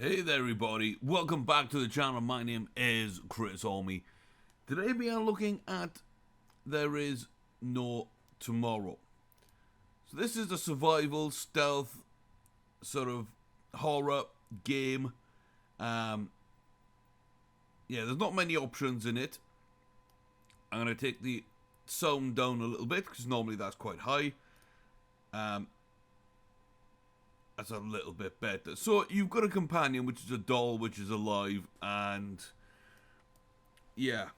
Hey there everybody, welcome back to the channel. My name is Chris Olmy. Today we are looking at There Is No Tomorrow. So this is a survival, stealth, sort of horror game. Yeah, there's not many options in it. I'm going to take the sound down a little bit, because normally that's quite high. That's a little bit better. So you've got a companion, which is a doll, which is alive, and yeah,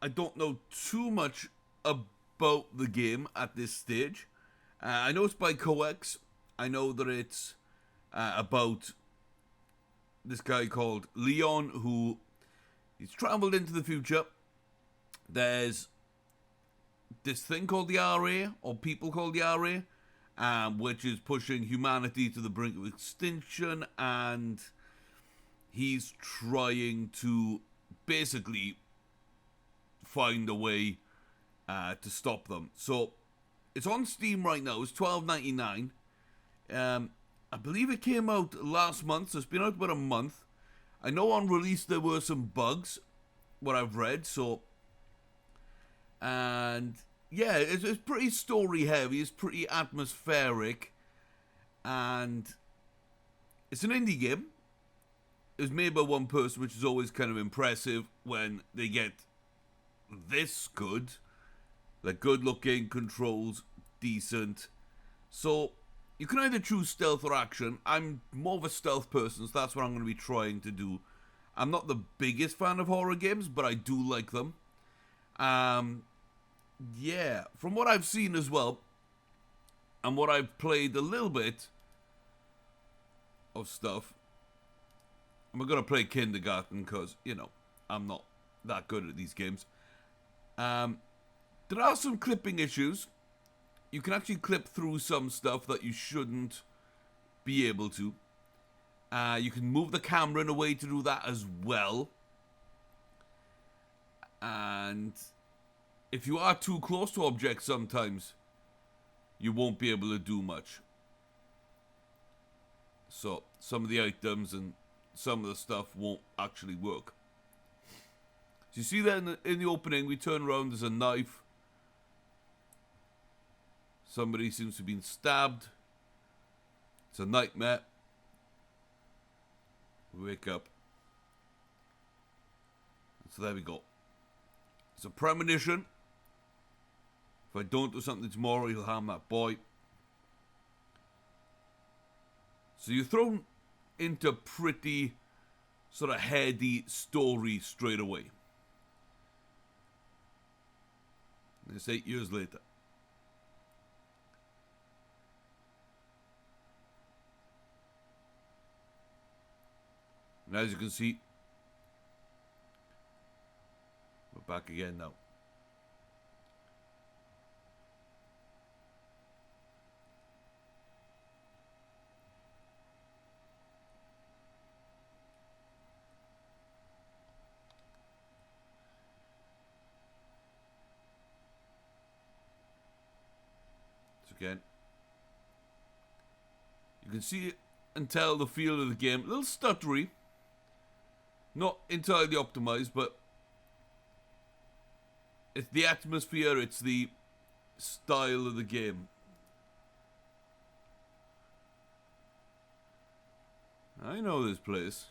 I don't know too much about the game at this stage. I know it's by Coex. I know that it's about this guy called Leon, who he's traveled into the future. There's this thing called the RA, or people called the RA, which is pushing humanity to the brink of extinction, and he's trying to basically find a way to stop them. So it's on Steam right now. It's $12.99. I believe it came out last month, so it's been out about a month. I know on release there were some bugs, what I've read, so... And... yeah, it's pretty story heavy, it's pretty atmospheric, and it's an indie game. It was made by one person, which is always kind of impressive when they get this good. Like, good looking, controls, decent. So, you can either choose stealth or action. I'm more of a stealth person, so that's what I'm going to be trying to do. I'm not the biggest fan of horror games, but I do like them. Yeah, from what I've seen as well, and what I've played a little bit of stuff, I'm going to play Kindergarten because, you know, I'm not that good at these games. There are some clipping issues. You can actually clip through some stuff that you shouldn't be able to. You can move the camera in a way to do that as well. And... if you are too close to objects sometimes, you won't be able to do much. So, some of the items and some of the stuff won't actually work. So you see that in the opening, we turn around, there's a knife. Somebody seems to have been stabbed. It's a nightmare. We wake up. So there we go. It's a premonition. If I don't do something tomorrow, he'll harm that boy. So you're thrown into pretty sort of heady story straight away. And it's 8 years later. And as you can see, we're back again now. Again, you can see and tell the feel of the game. A little stuttery, not entirely optimized, but it's the atmosphere, it's the style of the game. I know this place.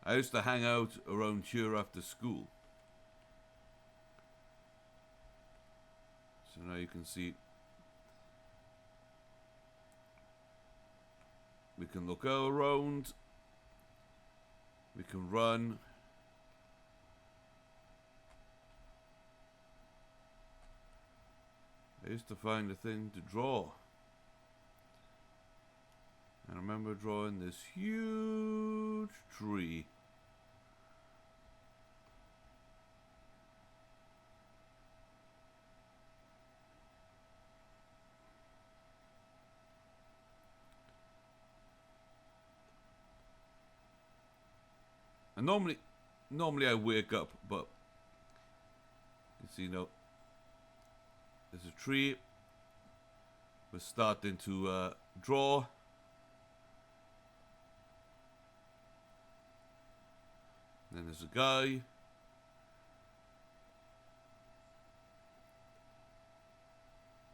I used to hang out around here after school. So now you can see. We can look around. We can run. I used to find a thing to draw. I remember drawing this huge tree. And normally I wake up, but you see now, there's a tree. We're starting to draw. Then there's a guy.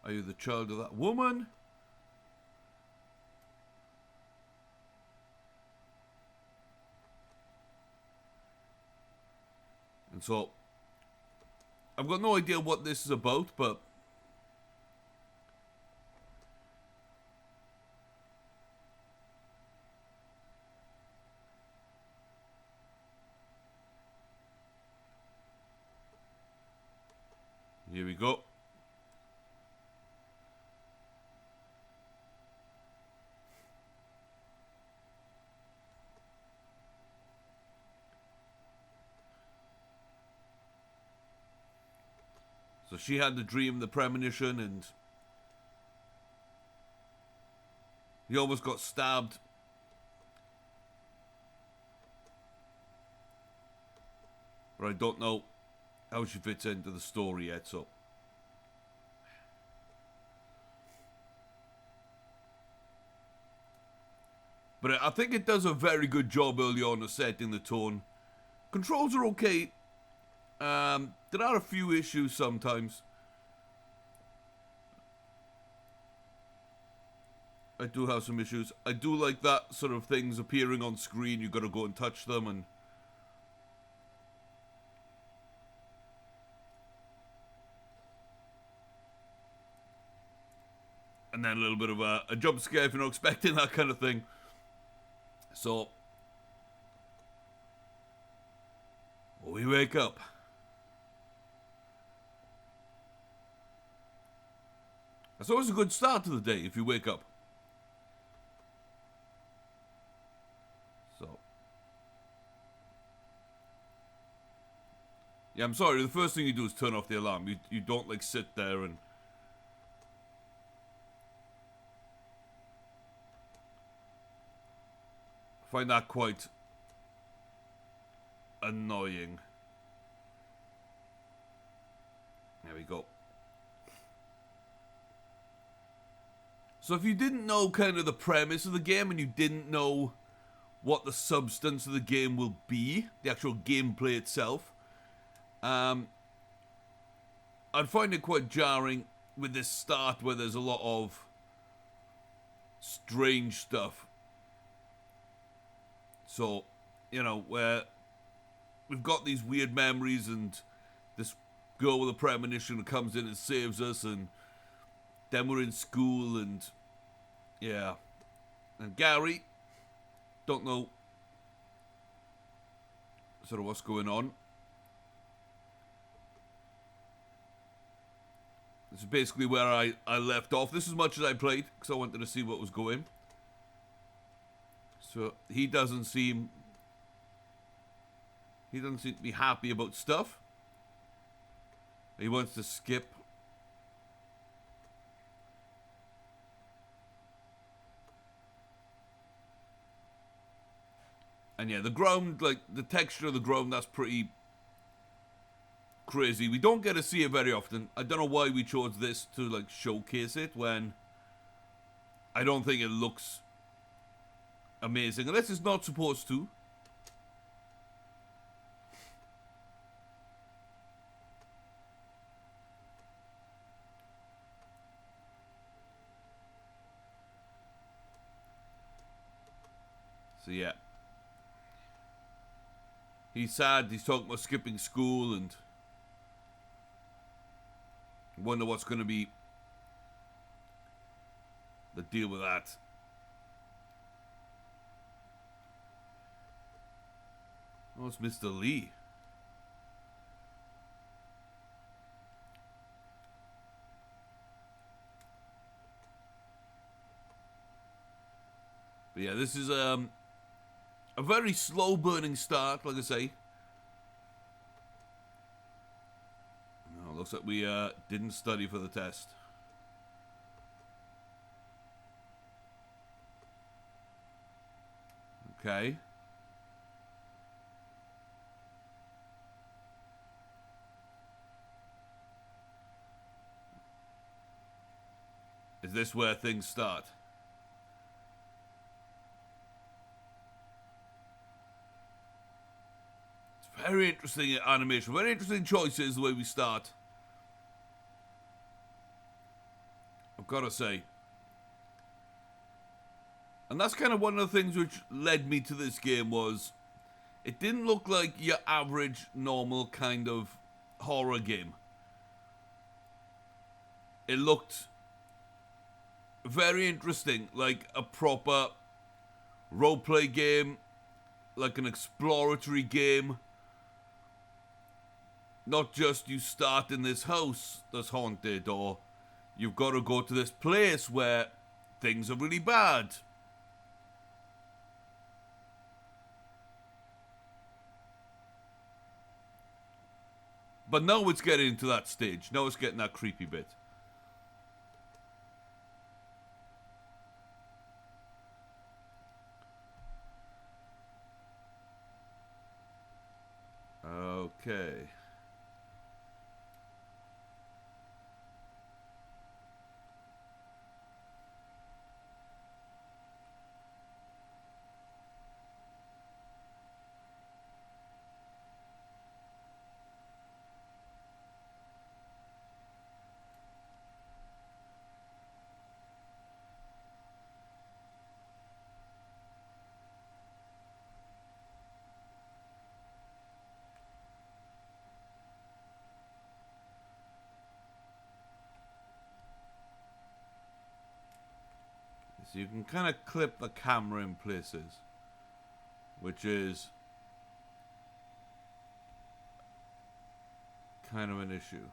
Are you the child of that woman? And so, I've got no idea what this is about, but here we go. So she had the dream, the premonition, and he almost got stabbed. But I don't know how she fits into the story yet, so. But I think it does a very good job early on of setting the tone. Controls are okay. There are a few issues sometimes. I do have some issues. I do like that sort of things appearing on screen. You got to go and touch them, and then a little bit of a jump scare if you're not expecting that kind of thing. So we wake up. That's always a good start to the day if you wake up. So, yeah, I'm sorry. The first thing you do is turn off the alarm. You don't like sit there and find that quite annoying. There we go. So if you didn't know kind of the premise of the game and you didn't know what the substance of the game will be, the actual gameplay itself, I'd find it quite jarring with this start where there's a lot of strange stuff. So, you know, where we've got these weird memories and this girl with a premonition comes in and saves us, and then we're in school, and yeah. And Gary, don't know sort of what's going on. This is basically where I left off. This is as much as I played, because I wanted to see what was going. So he doesn't seem to be happy about stuff. He wants to skip. And yeah, the ground, like the texture of the ground, that's pretty crazy. We don't get to see it very often. I don't know why we chose this to like showcase it when I don't think it looks amazing, unless it's not supposed to. So yeah. He's sad, he's talking about skipping school and wonder what's going to be the deal with that. Oh, it's Mr. Lee. But yeah, this is a very slow burning start, like I say. Oh, looks like we didn't study for the test. Okay. Is this where things start? Very interesting animation. Very interesting choices the way we start. I've got to say. And that's kind of one of the things which led me to this game was it didn't look like your average, normal kind of horror game. It looked very interesting, like a proper roleplay game, like an exploratory game. Not just you start in this house that's haunted, or you've got to go to this place where things are really bad. But now it's getting to that stage. Now it's getting that creepy bit. Okay. So you can kind of clip the camera in places, which is kind of an issue.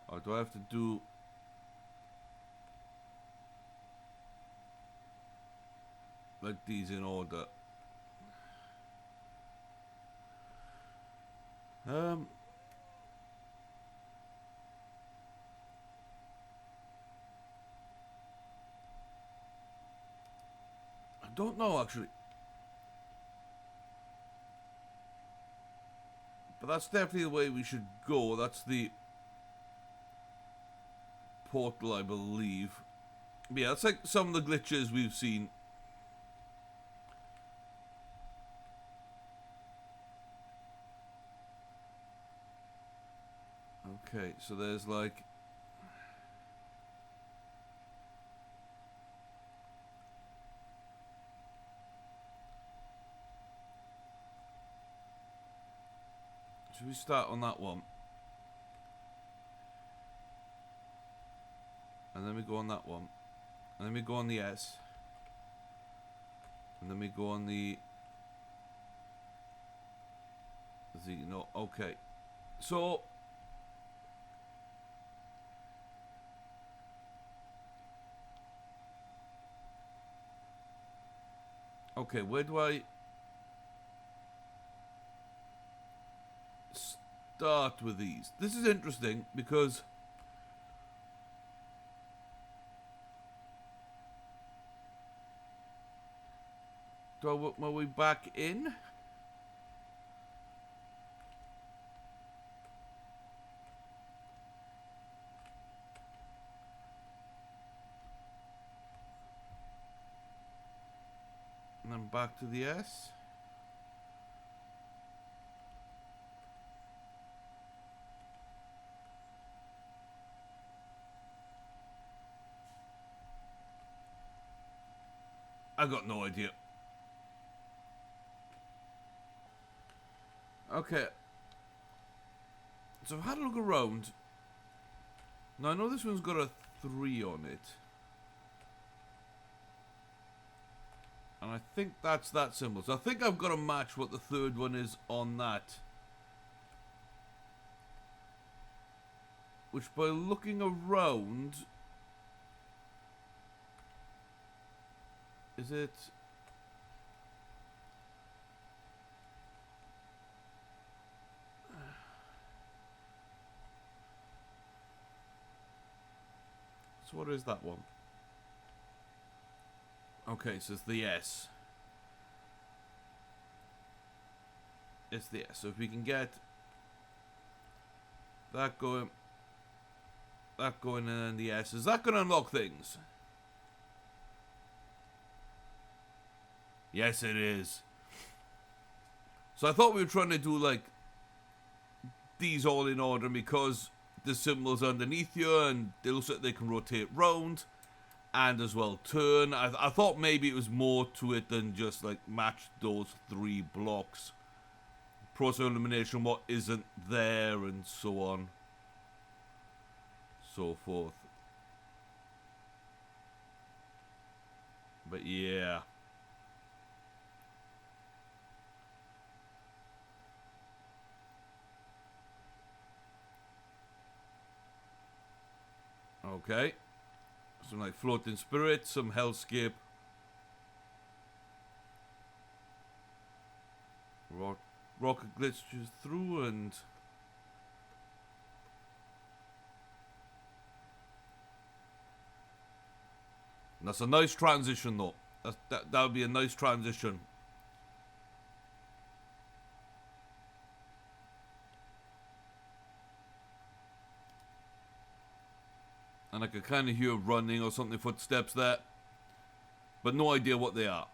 Or do I have to do like these in order? I don't know actually. But that's definitely the way we should go. That's the portal, I believe. But yeah, that's like some of the glitches we've seen. Okay, so there's like... Should we start on that one? And then we go on that one. And then we go on the S. And then we go on the Z. No, okay. So... Okay, where do I start with these? This is interesting because do I work my way back in? And then back to the S. I got no idea. Okay. So I've had a look around. Now I know this one's got a 3 on it. And I think that's that symbol. So I think I've got to match what the third one is on that. Which by looking around... Is it... So what is that one? Okay, so it's the S. It's the S. So if we can get that going. That going in the S. Is that going to unlock things? Yes, it is. So I thought we were trying to do like these all in order because the symbols underneath you and they look like they can rotate round and as well turn. I thought maybe it was more to it than just like match those 3 blocks. Process of elimination, what isn't there, and so on, so forth. But yeah. Okay. Some like floating spirits, some hellscape. Rocket glitches through and... That's a nice transition though. That would be a nice transition. And I could kind of hear running or something, footsteps there. But no idea what they are.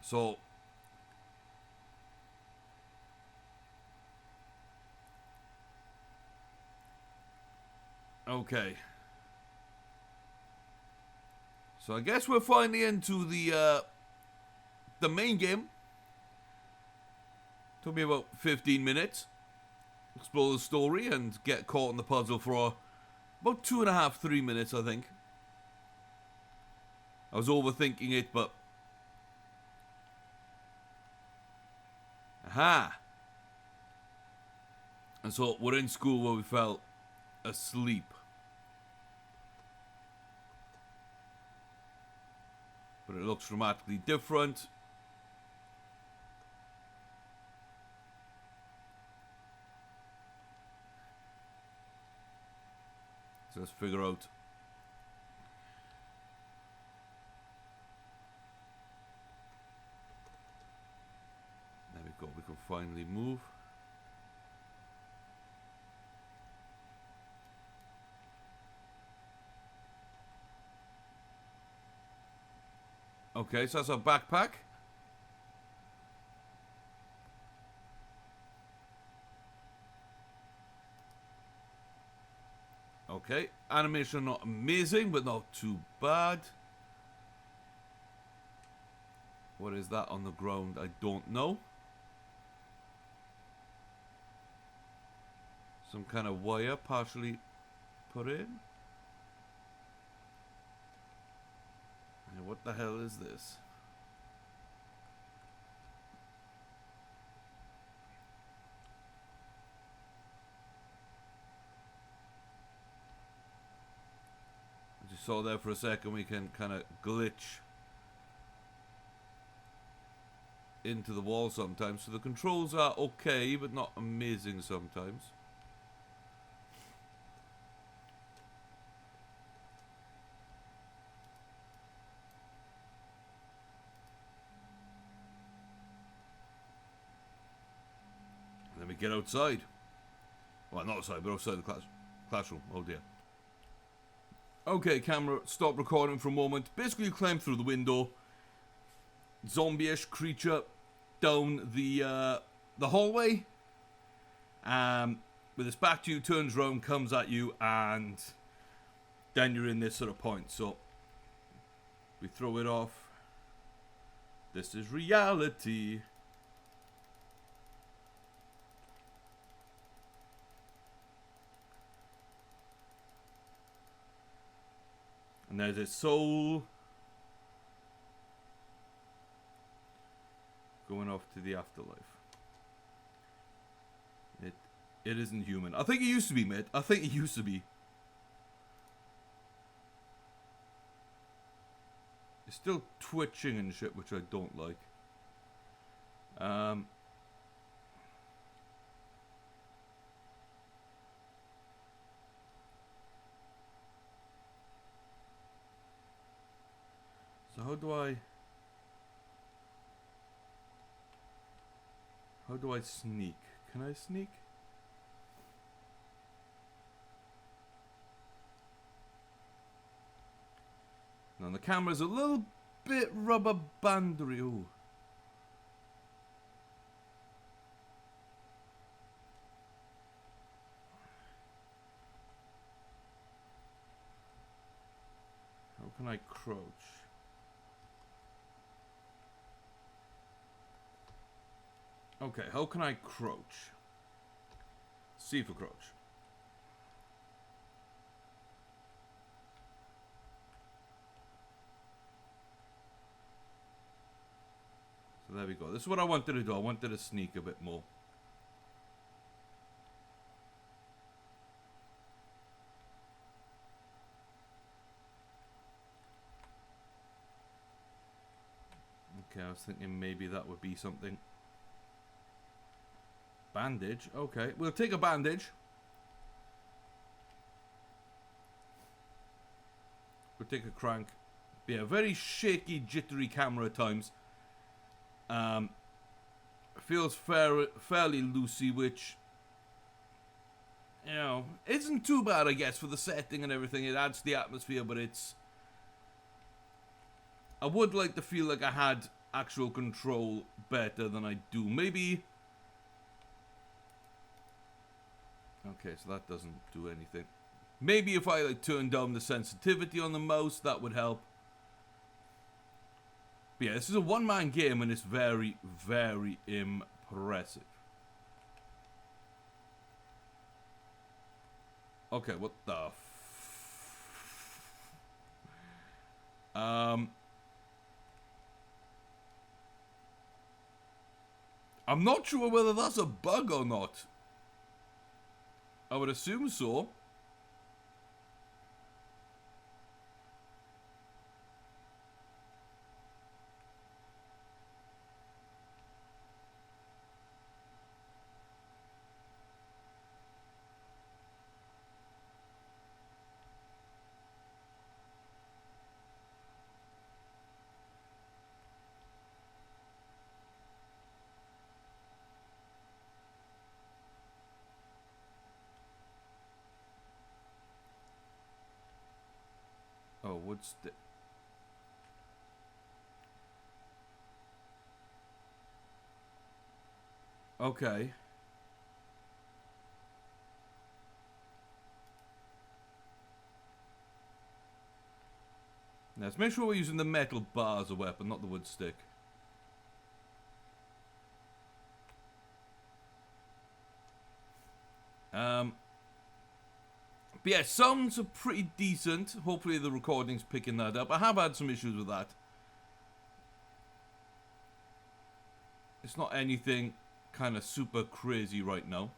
So... Okay. So I guess we're finally into the main game. Took me about 15 minutes. Explore the story and get caught in the puzzle for about 2.5, 3 minutes, I think. I was overthinking it, but... Aha! And so we're in school where we fell asleep. But it looks dramatically different. So let's figure out. There we go, we can finally move. Okay, so that's our backpack. Okay, animation not amazing, but not too bad. What is that on the ground? I don't know. Some kind of wire partially put in. What the hell is this? As you saw there for a second, we can kind of glitch into the wall sometimes. So the controls are okay, but not amazing sometimes. Then we get outside. Well, not outside, but outside the classroom. Oh dear. Okay, camera, stop recording for a moment. Basically, you climb through the window. Zombie-ish creature down the hallway. With his back to you, turns around, comes at you, and then you're in this sort of point. So we throw it off. This is reality. And there's a soul going off to the afterlife. It isn't human. I think it used to be, mate. I think it used to be. It's still twitching and shit, which I don't like. So how do I sneak? Can I sneak? Now the camera's a little bit rubber bandery. Ooh. How can I crouch? Okay, how can I crouch? C for crouch. So there we go. This is what I wanted to do. I wanted to sneak a bit more. Okay, I was thinking maybe that would be something. Bandage. Okay, we'll take a bandage. We'll take a crank. Yeah, very shaky, jittery camera at times. Feels fairly loosey, which, you know, isn't too bad, I guess, for the setting and everything. It adds to the atmosphere, but it's... I would like to feel like I had actual control better than I do. Maybe... Okay, so that doesn't do anything. Maybe if I like turn down the sensitivity on the mouse, that would help. But yeah, this is a one-man game and it's very, very impressive. Okay, what the I'm not sure whether that's a bug or not. I would assume so. Oh, what's the... Okay. Now, let's make sure we're using the metal bar as a weapon, not the wood stick. But yeah, sounds are pretty decent. Hopefully the recording's picking that up. I have had some issues with that. It's not anything kind of super crazy right now.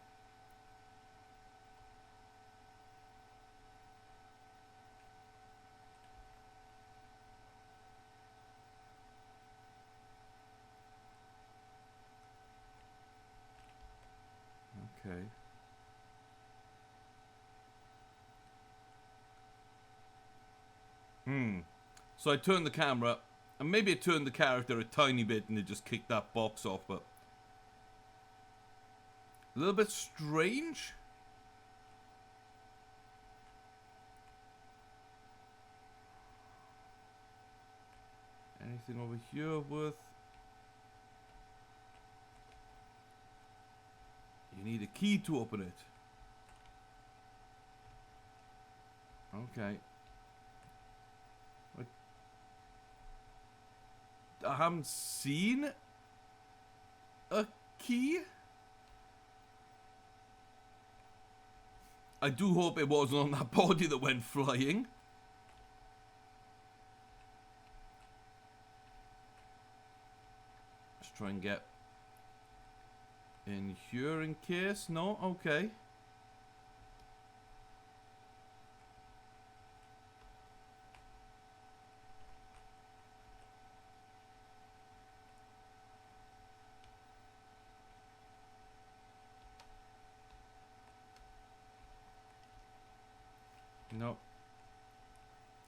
Okay. So I turned the camera, and maybe I turned the character a tiny bit and it just kicked that box off, but... a little bit strange. Anything over here worth... You need a key to open it. Okay. I haven't seen a key. I do hope it wasn't on that body that went flying. Let's try and get in here in case. No? Okay. No.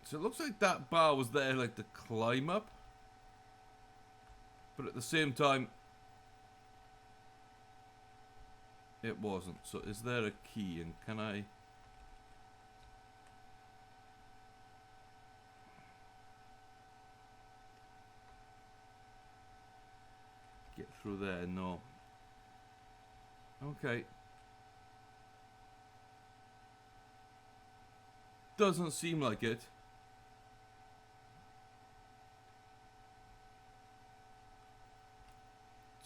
So it looks like that bar was there like to climb up. But at the same time... It wasn't. So is there a key, and can I... get through there? No. Okay. Doesn't seem like it.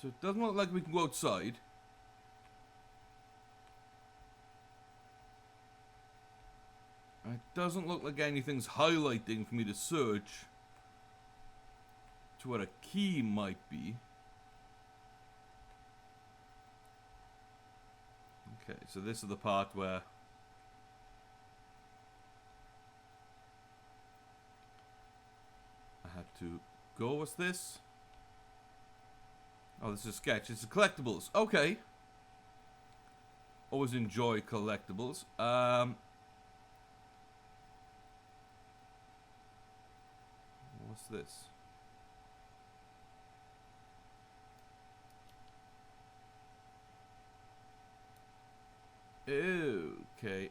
So it doesn't look like we can go outside. It doesn't look like anything's highlighting for me to search to where a key might be. Okay, so this is the part where I had to go. What's this? Oh, this is a sketch. It's collectibles. Okay. Always enjoy collectibles. What's this? Okay.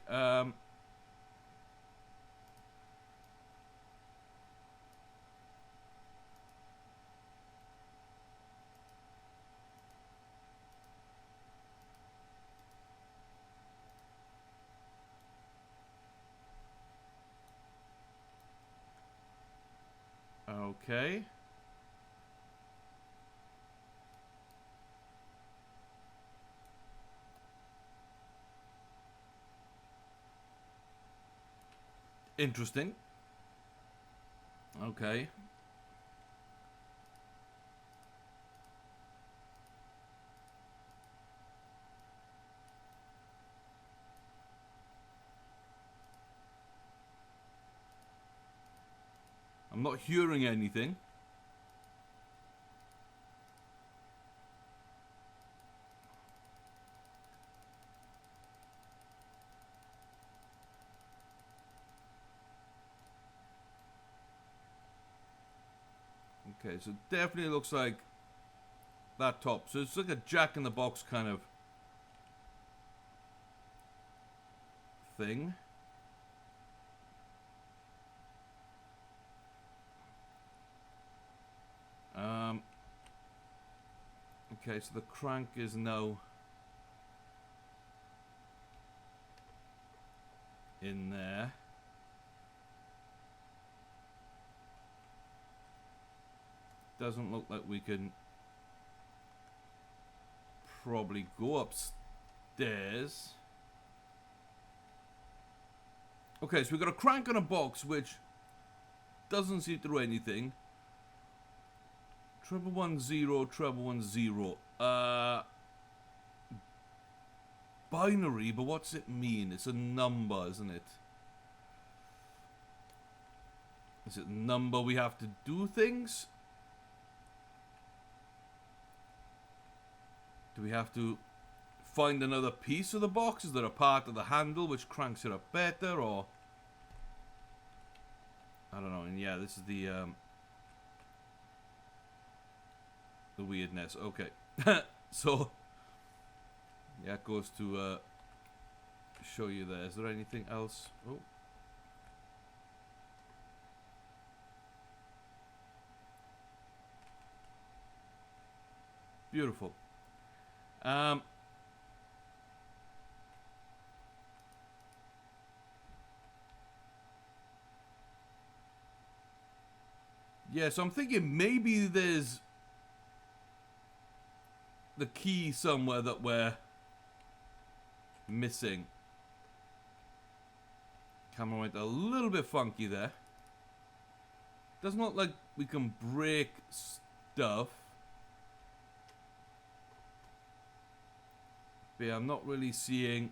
Okay. Interesting. Okay. I'm not hearing anything. Okay, so it definitely looks like that top. So it's like a Jack-in-the-Box kind of thing. Okay, so the crank is now in there. Doesn't look like we can probably go upstairs. Okay, so we've got a crank on a box which doesn't seem to do anything. Treble 10, treble 10. Binary, but what's it mean? It's a number, isn't it? Is it a number we have to do things? Do we have to find another piece of the box? Is there a part of the handle which cranks it up better, or... I don't know. And yeah, this is the weirdness. Okay. So, yeah, it goes to show you there. Is there anything else? Oh. Beautiful. Yeah, so I'm thinking maybe there's the key somewhere that we're missing. Camera went a little bit funky there. Doesn't look like we can break stuff. But yeah, I'm not really seeing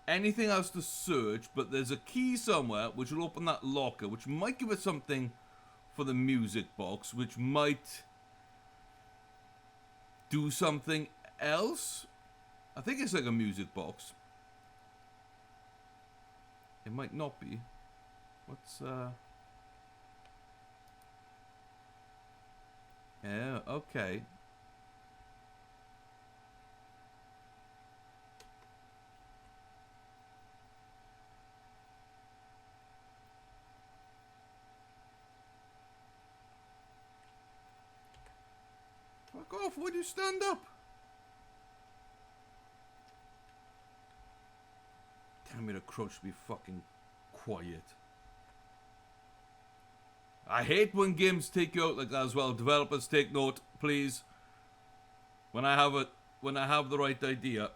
anything else to search, but there's a key somewhere which will open that locker, which might give us something for the music box, which might do something else. I think it's like a music box. It might not be. What's yeah, okay. Fuck off, why do you stand up? Tell me to crouch to be fucking quiet. I hate when games take you out like that as well. Developers, take note, please. When I have the right idea.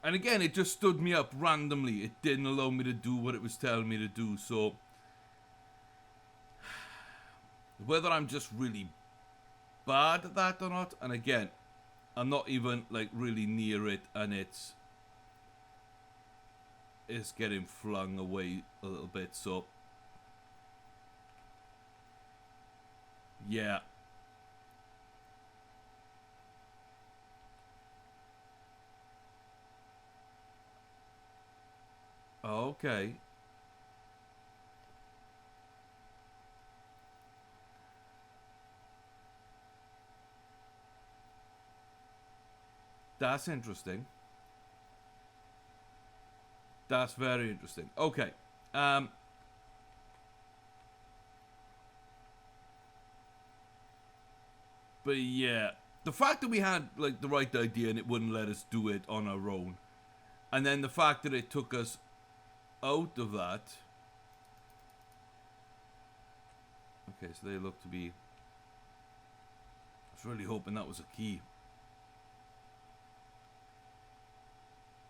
And again, it just stood me up randomly. It didn't allow me to do what it was telling me to do. So, whether I'm just really bad at that or not, and again, I'm not even like really near it, and it's getting flung away a little bit. So, yeah. Okay. That's interesting. That's very interesting. Okay. But yeah, the fact that we had like the right idea and it wouldn't let us do it on our own, and then the fact that it took us out of that. Okay, so they look to be. I was really hoping that was a key.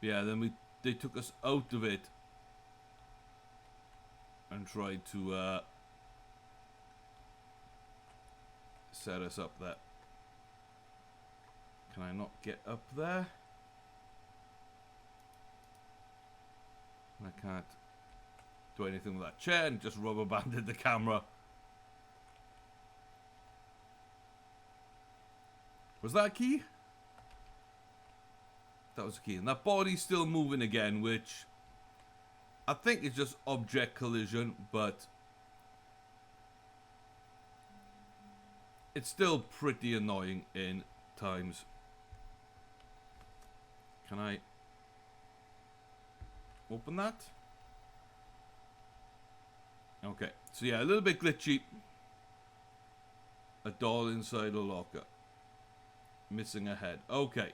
Yeah, then they took us out of it and tried to set us up there. Can I not get up there? I can't do anything with that chair and just rubber banded the camera. Was that a key? That was a key. And that body's still moving again, which I think is just object collision, but it's still pretty annoying in times. Can I open that? Okay, so yeah, a little bit glitchy. A doll inside a locker. Missing a head. Okay.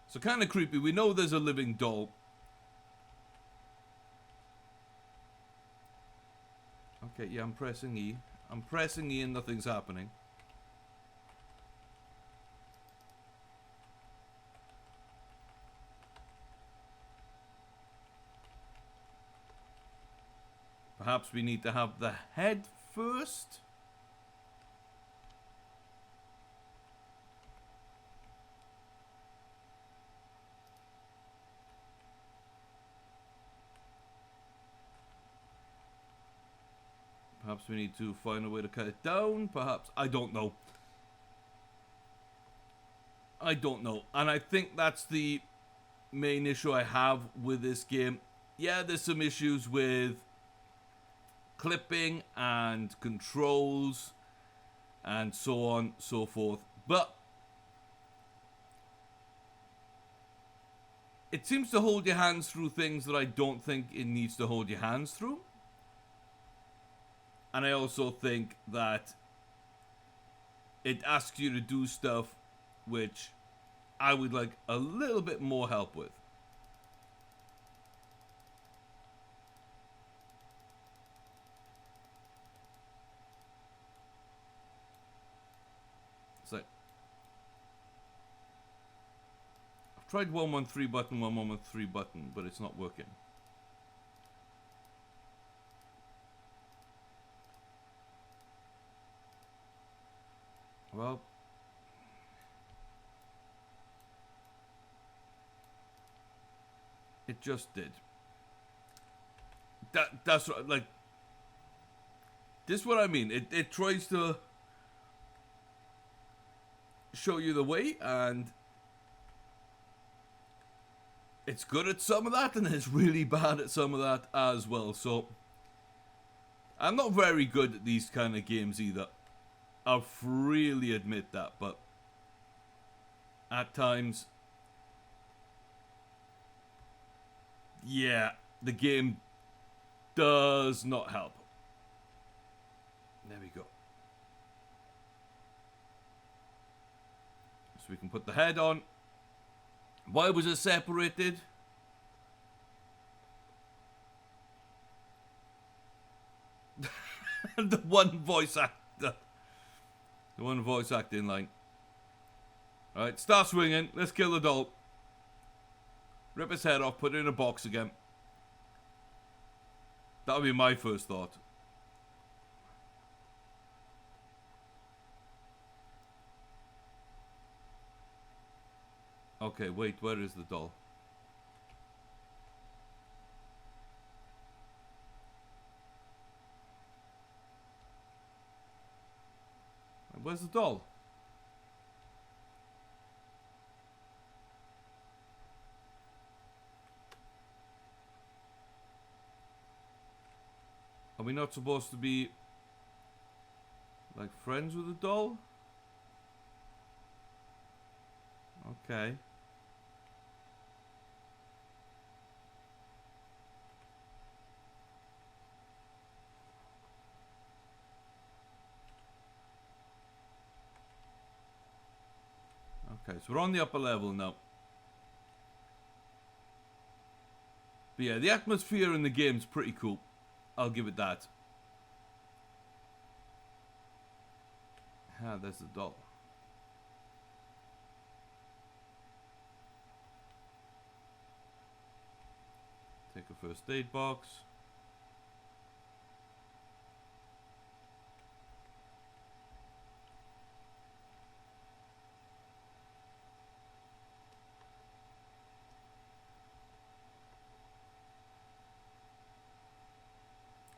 So kind of creepy. We know there's a living doll. Okay, yeah, I'm pressing E. I'm pressing E and nothing's happening. Perhaps we need to have the head first. Perhaps we need to find a way to cut it down. Perhaps. I don't know. I don't know. And I think that's the main issue I have with this game. Yeah, there's some issues with clipping and controls and so on, so forth. But it seems to hold your hands through things that I don't think it needs to hold your hands through. And I also think that it asks you to do stuff which I would like a little bit more help with. So I've tried 113 button, 113 button, but it's not working. Well, it just did. That's what, like, this is what I mean. It tries to show you the way, and it's good at some of that, and it's really bad at some of that as well. So I'm not very good at these kind of games either. I'll freely admit that, but at times Yeah, the game does not help. There we go. So we can put the head on. Why was it separated? The one voice actor. The one voice acting line. Alright, start swinging. Let's kill the doll. Rip his head off, put it in a box again. That would be my first thought. Okay, wait, where is the doll? Where's the doll? Are we not supposed to be like friends with the doll? Okay. Okay, so we're on the upper level now. But yeah, the atmosphere in the game's pretty cool. I'll give it that. Ah, there's the doll. Take a first aid box.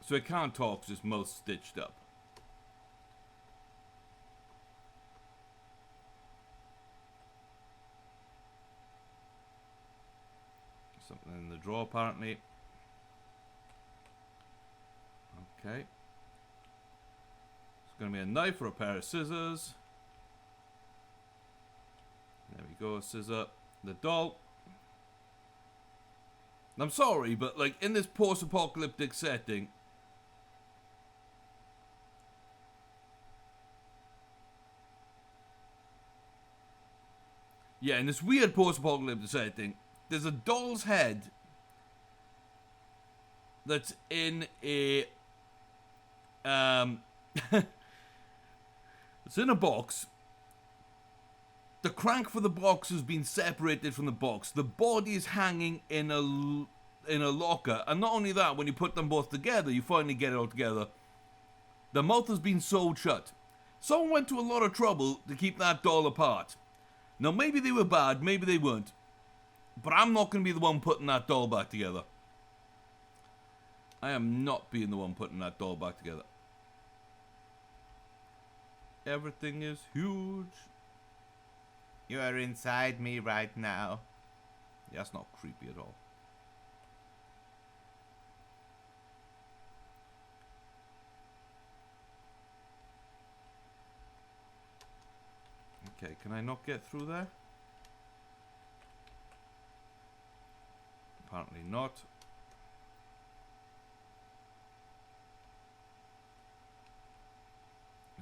So it can't talk, it's mouth stitched up. Something in the drawer, apparently. Okay. It's going to be a knife or a pair of scissors. There we go, scissor. The doll. I'm sorry, but like in this post-apocalyptic setting, yeah, in this weird post-apocalyptic setting, there's a doll's head that's in a it's in a box. The crank for the box has been separated from the box. The body is hanging in a locker, and not only that, when you put them both together, you finally get it all together. The mouth has been sewed shut. Someone went to a lot of trouble to keep that doll apart. Now, maybe they were bad, maybe they weren't. But I'm not going to be the one putting that doll back together. I am not being the one putting that doll back together. Everything is huge. You are inside me right now. Yeah, that's not creepy at all. Okay, can I not get through there? Apparently not.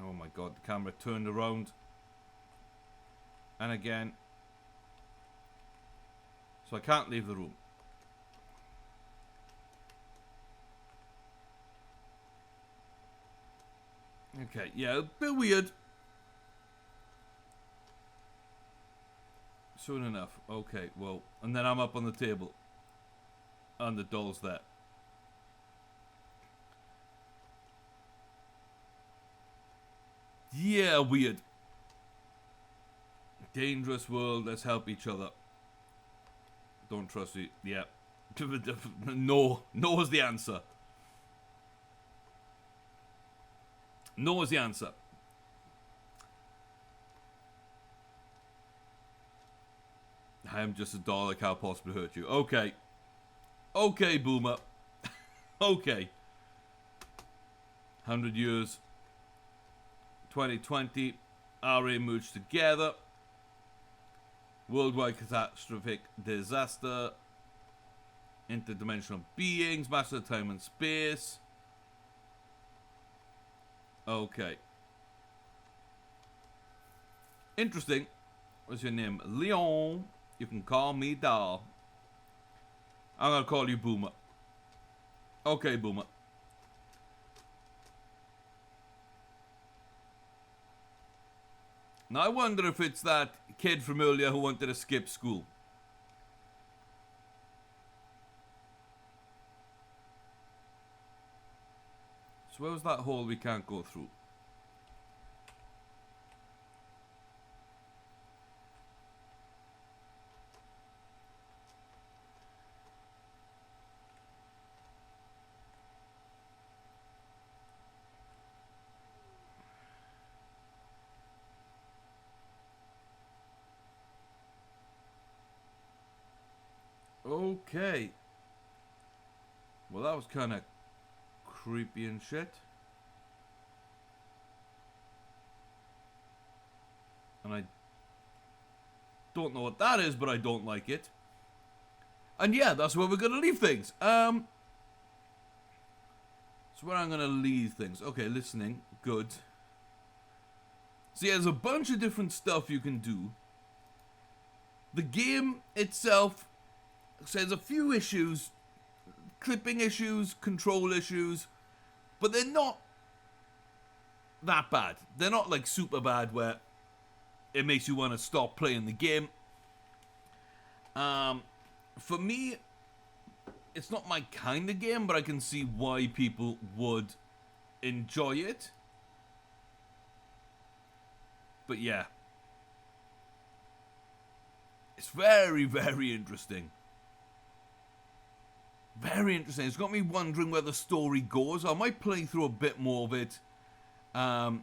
Oh my god, the camera turned around. And again. So I can't leave the room. Okay, yeah, a bit weird. Soon enough. Okay, well, and then I'm up on the table. And the doll's there. Yeah, weird. Dangerous world, let's help each other. Don't trust you. Yeah. No. No is the answer. No is the answer. I am just a doll, I can't possibly hurt you. Okay. Okay, boomer. Okay. 100 years. 2020. RA merged together. Worldwide catastrophic disaster. Interdimensional beings, master of time and space. Okay. Interesting. What's your name? Leon. You can call me Doll. I'm gonna call you Boomer. Okay, Boomer. Now I wonder if it's that kid from earlier who wanted to skip school. So where's that hole we can't go through? Okay. Well, that was kind of creepy and shit. And I don't know what that is, but I don't like it. And yeah, that's where we're going to leave things. So where I'm going to leave things. Okay, listening. Good. So yeah, there's a bunch of different stuff you can do. The game itself says a few issues. Clipping issues, control issues. But they're not that bad. They're not like super bad where it makes you want to stop playing the game. For me, it's not my kind of game, but I can see why people would enjoy it. But yeah. It's very, very interesting. Very interesting. It's got me wondering where the story goes. I might play through a bit more of it. But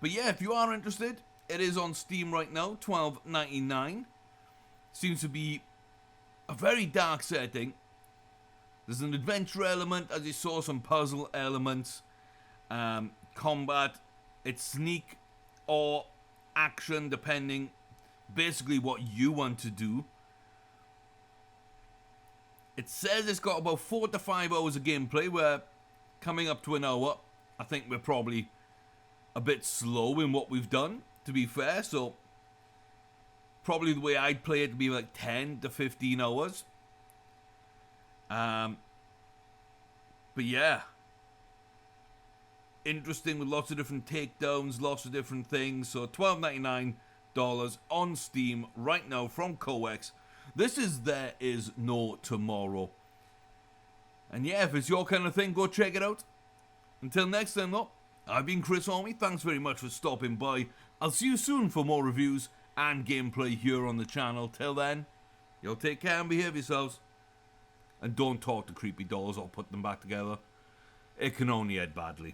yeah, if you are interested, it is on Steam right now, $12.99. Seems to be a very dark setting. There's an adventure element, as you saw, some puzzle elements. Combat. It's sneak or action, depending basically what you want to do. It says it's got about 4 to 5 hours of gameplay. We're coming up to an hour. I think we're probably a bit slow in what we've done, to be fair. So probably the way I'd play it would be like 10 to 15 hours. But yeah. Interesting, with lots of different takedowns, lots of different things. So $12.99 on Steam right now from Coex. This is There Is No Tomorrow. And yeah, if it's your kind of thing, go check it out. Until next time though, I've been Chris Army. Thanks very much for stopping by. I'll see you soon for more reviews and gameplay here on the channel. Till then, you'll take care and behave yourselves. And don't talk to creepy dolls or put them back together. It can only end badly.